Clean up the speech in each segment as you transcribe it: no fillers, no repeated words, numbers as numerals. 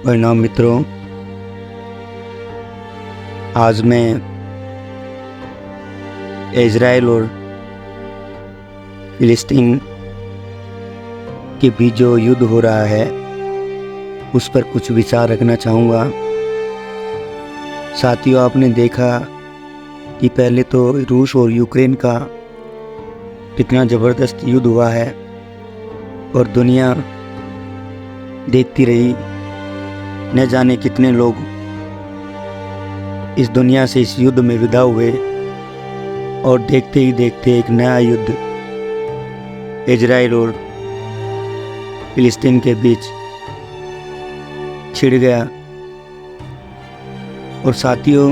प्रणाम मित्रों। आज मैं इजराइल और फिलिस्तीन के बीच जो युद्ध हो रहा है उस पर कुछ विचार रखना चाहूँगा। साथियों, आपने देखा कि पहले तो रूस और यूक्रेन का कितना ज़बरदस्त युद्ध हुआ है और दुनिया देखती रही। न जाने कितने लोग इस दुनिया से इस युद्ध में विदा हुए और देखते ही देखते एक नया युद्ध इजराइल और फिलिस्तीन के बीच छिड़ गया। और साथियों,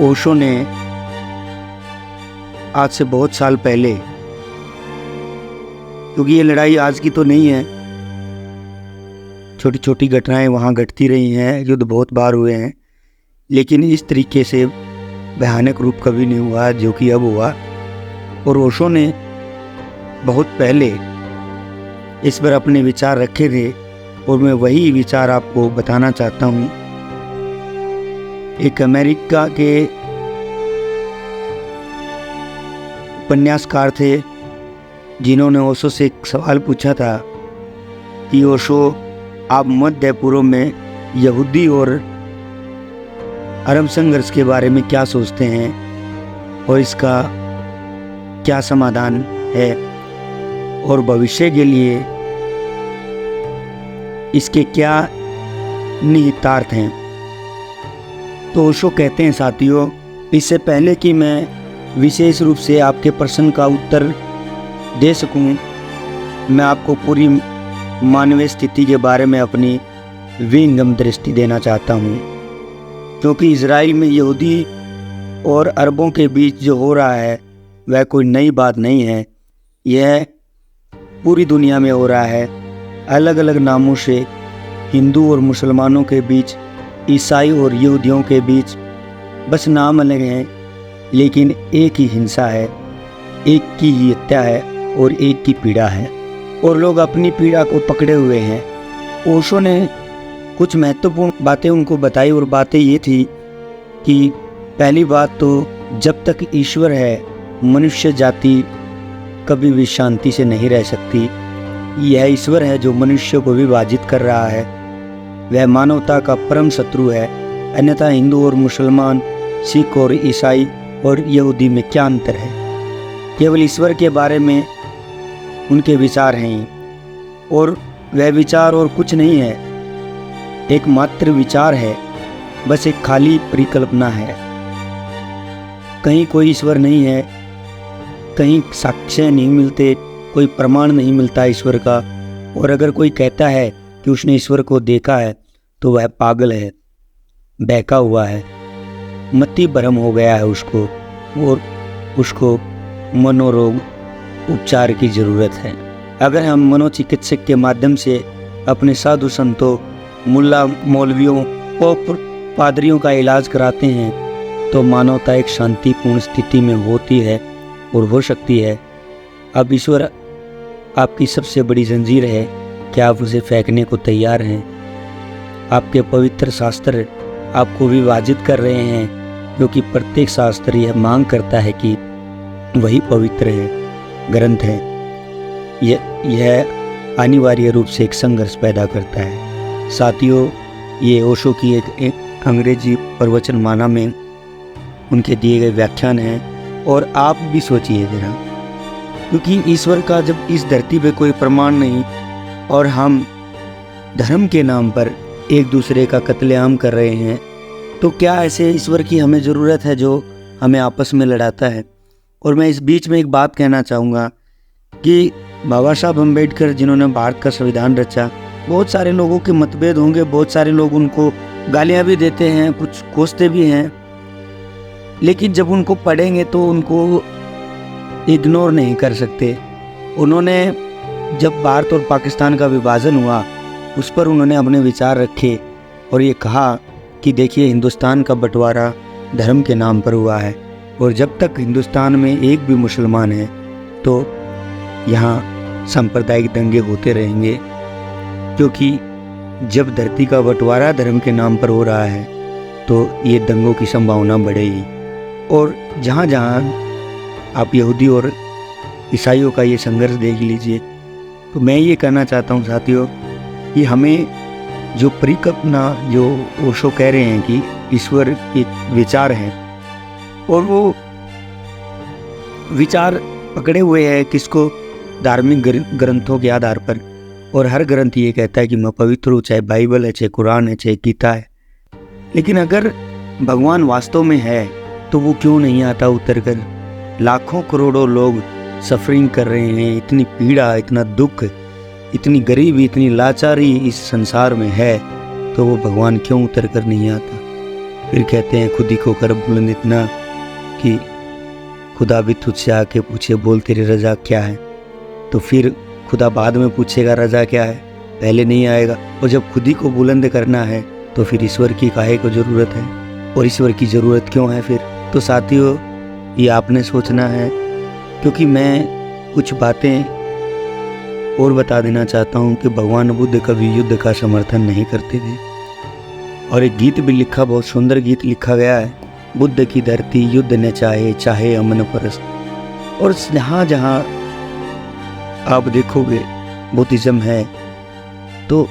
ओशो ने आज से बहुत साल पहले, क्योंकि ये लड़ाई आज की तो नहीं है, छोटी छोटी घटनाएं वहाँ घटती रही हैं, युद्ध बहुत बार हुए हैं, लेकिन इस तरीके से भयानक रूप कभी नहीं हुआ जो कि अब हुआ। और ओशो ने बहुत पहले इस पर अपने विचार रखे थे और मैं वही विचार आपको बताना चाहता हूँ। एक अमेरिका के उपन्यासकार थे जिन्होंने ओशो से एक सवाल पूछा था कि ओशो, आप मध्य पूर्व में यहूदी और अरब संघर्ष के बारे में क्या सोचते हैं और इसका क्या समाधान है और भविष्य के लिए इसके क्या निहितार्थ हैं। तो ओशो कहते हैं, साथियों, इससे पहले कि मैं विशेष रूप से आपके प्रश्न का उत्तर दे सकूं, मैं आपको पूरी मानवीय स्थिति के बारे में अपनी विहंगम दृष्टि देना चाहता हूं। क्योंकि इजराइल में यहूदी और अरबों के बीच जो हो रहा है वह कोई नई बात नहीं है। यह पूरी दुनिया में हो रहा है। अलग अलग नामों से हिंदू और मुसलमानों के बीच, ईसाई और यहूदियों के बीच, बस नाम अलग हैं, लेकिन एक ही हिंसा है, एक की ही हत्या है और एक की पीड़ा है, और लोग अपनी पीड़ा को पकड़े हुए हैं। ओशो ने कुछ महत्वपूर्ण बातें उनको बताई और बातें ये थी कि पहली बात तो जब तक ईश्वर है, मनुष्य जाति कभी भी शांति से नहीं रह सकती। यह ईश्वर है जो मनुष्य को विभाजित कर रहा है, वह मानवता का परम शत्रु है। अन्यथा हिंदू और मुसलमान, सिख और ईसाई और यहूदी में क्या अंतर है? केवल ईश्वर के बारे में उनके विचार हैं और वह विचार और कुछ नहीं है, एकमात्र विचार है, बस एक खाली परिकल्पना है। कहीं कोई ईश्वर नहीं है, कहीं साक्ष्य नहीं मिलते, कोई प्रमाण नहीं मिलता ईश्वर का। और अगर कोई कहता है कि उसने ईश्वर को देखा है तो वह पागल है, बहका हुआ है, मति भ्रम हो गया है उसको, और उसको मनोरोग उपचार की ज़रूरत है। अगर हम मनोचिकित्सक के माध्यम से अपने साधु संतों, मुल्ला मौलवियों और पादरियों का इलाज कराते हैं तो मानवता एक शांतिपूर्ण स्थिति में होती है और हो सकती है। अब ईश्वर आपकी सबसे बड़ी जंजीर है, क्या आप उसे फेंकने को तैयार हैं? आपके पवित्र शास्त्र आपको विभाजित कर रहे हैं, क्योंकि प्रत्येक शास्त्र यह मांग करता है कि वही पवित्र है, ग्रंथ है। यह अनिवार्य रूप से एक संघर्ष पैदा करता है। साथियों, ये ओशो की एक अंग्रेजी प्रवचनमाला में उनके दिए गए व्याख्यान हैं, और आप भी सोचिए जरा, क्योंकि ईश्वर का जब इस धरती पे कोई प्रमाण नहीं और हम धर्म के नाम पर एक दूसरे का कत्लेआम कर रहे हैं, तो क्या ऐसे ईश्वर की हमें ज़रूरत है जो हमें आपस में लड़ाता है? और मैं इस बीच में एक बात कहना चाहूँगा कि बाबा साहब अम्बेडकर जिन्होंने भारत का संविधान रचा, बहुत सारे लोगों के मतभेद होंगे, बहुत सारे लोग उनको गालियाँ भी देते हैं, कुछ कोसते भी हैं, लेकिन जब उनको पढ़ेंगे तो उनको इग्नोर नहीं कर सकते। उन्होंने जब भारत और पाकिस्तान का विभाजन हुआ उस पर उन्होंने अपने विचार रखे और ये कहा कि देखिए, हिंदुस्तान का बंटवारा धर्म के नाम पर हुआ है और जब तक हिंदुस्तान में एक भी मुसलमान है तो यहाँ सांप्रदायिक दंगे होते रहेंगे, क्योंकि जब धरती का बंटवारा धर्म के नाम पर हो रहा है तो ये दंगों की संभावना बढ़ेगी। और जहाँ जहाँ आप यहूदी और ईसाइयों का ये संघर्ष देख लीजिए, तो मैं ये कहना चाहता हूँ साथियों कि हमें जो परिकल्पना, जो ओशो कह रहे हैं कि ईश्वर एक विचार है, और वो विचार पकड़े हुए है किसको, धार्मिक ग्रंथों के आधार पर। और हर ग्रंथ ये कहता है कि मैं पवित्र हूँ, चाहे बाइबल है, चाहे कुरान है, चाहे गीता है। लेकिन अगर भगवान वास्तव में है तो वो क्यों नहीं आता उतर कर? लाखों करोड़ों लोग सफरिंग कर रहे हैं, इतनी पीड़ा, इतना दुख, इतनी गरीबी, इतनी लाचारी इस संसार में है, तो वो भगवान क्यों उतर कर नहीं आता? फिर कहते हैं खुद ही को कर बुलंद इतना कि खुदा भी तुझसे आके पूछे बोल तेरी रजा क्या है। तो फिर खुदा बाद में पूछेगा रजा क्या है, पहले नहीं आएगा। और जब खुद ही को बुलंद करना है तो फिर ईश्वर की काहे को ज़रूरत है? और ईश्वर की ज़रूरत क्यों है फिर? तो साथियों, ये आपने सोचना है, क्योंकि मैं कुछ बातें और बता देना चाहता हूँ कि भगवान बुद्ध कभी युद्ध का समर्थन नहीं करते थे। और एक गीत भी लिखा, बहुत सुंदर गीत लिखा गया है, बुद्ध की धरती युद्ध न चाहे, चाहे अमन परस्त। और जहाँ जहाँ आप देखोगे बुद्धिज़्म है तो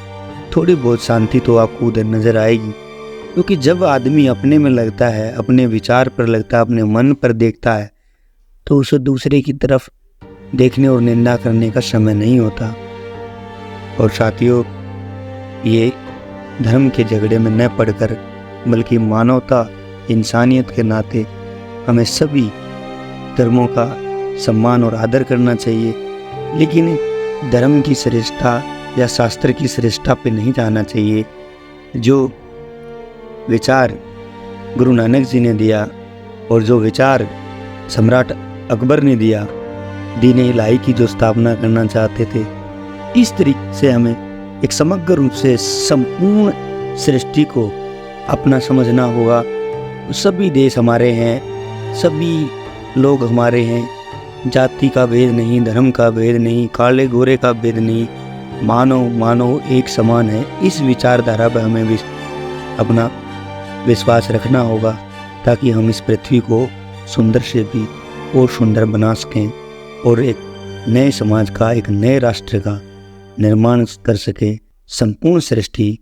थोड़ी बहुत शांति तो आपको उधर नज़र आएगी। क्योंकि जब आदमी अपने में लगता है, अपने विचार पर लगता है, अपने मन पर देखता है, तो उसे दूसरे की तरफ देखने और निंदा करने का समय नहीं होता। और साथियों, ये धर्म के झगड़े में न पड़कर बल्कि मानवता, इंसानियत के नाते हमें सभी धर्मों का सम्मान और आदर करना चाहिए। लेकिन धर्म की श्रेष्ठता या शास्त्र की श्रेष्ठता पे नहीं जाना चाहिए। जो विचार गुरु नानक जी ने दिया और जो विचार सम्राट अकबर ने दिया, दीन इलाही की जो स्थापना करना चाहते थे, इस तरीके से हमें एक समग्र रूप से संपूर्ण सृष्टि को अपना समझना होगा। सभी देश हमारे हैं, सभी लोग हमारे हैं, जाति का भेद नहीं, धर्म का भेद नहीं, काले गोरे का भेद नहीं, मानव एक समान है। इस विचारधारा पर हमें भी अपना विश्वास रखना होगा, ताकि हम इस पृथ्वी को सुंदर से भी और सुंदर बना सकें और एक नए समाज का, एक नए राष्ट्र का निर्माण कर सकें, संपूर्ण सृष्टि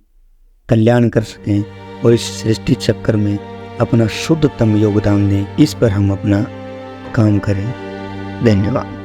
कल्याण कर सकें और इस सृष्टि चक्कर में अपना शुद्धतम योगदान दें। इस पर हम अपना काम करें। धन्यवाद।